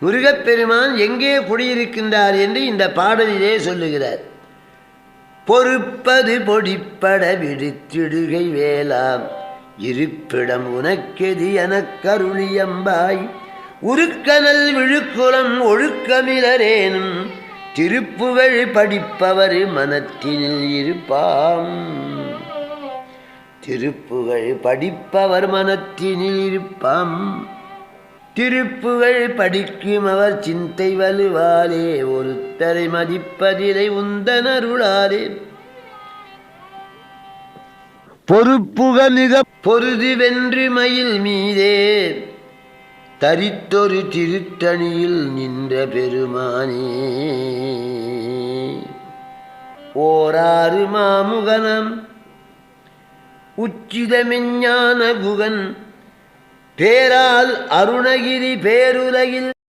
முருகப்பெருமான் எங்கே குடியிருக்கின்றார் என்று இந்த பாடலிலே சொல்லுகிறார். பொறுப்பது பொடிப்பட விடுத்திடுகை வேளாம் இருப்பிடம் உனக்கெதி எனக்கருளியம்பாய் உருக்கனல் விழுக்குலம் ஒழுக்கமிலரேனும் திருப்புகழ் படிப்பவர் மனத்தினில் இருப்பாம். திருப்புகழ் படிப்பவர் மனத்தினில் இருப்பாம். திருப்புகழ் படிக்கும் அவர் சிந்தை வலுவாலே ஒருத்தரை மதிப்பதிலை உந்தனருளாலே பொறுப்புக மிக பொருது வென்று மயில் மீதே தரித்தொரு திருத்தணியில் நின்ற பெருமானே. ஓராறு மாமுகனம் உச்சிதமெஞ்ஞான குகன் பேரால் அருணகிரி பேருலகில்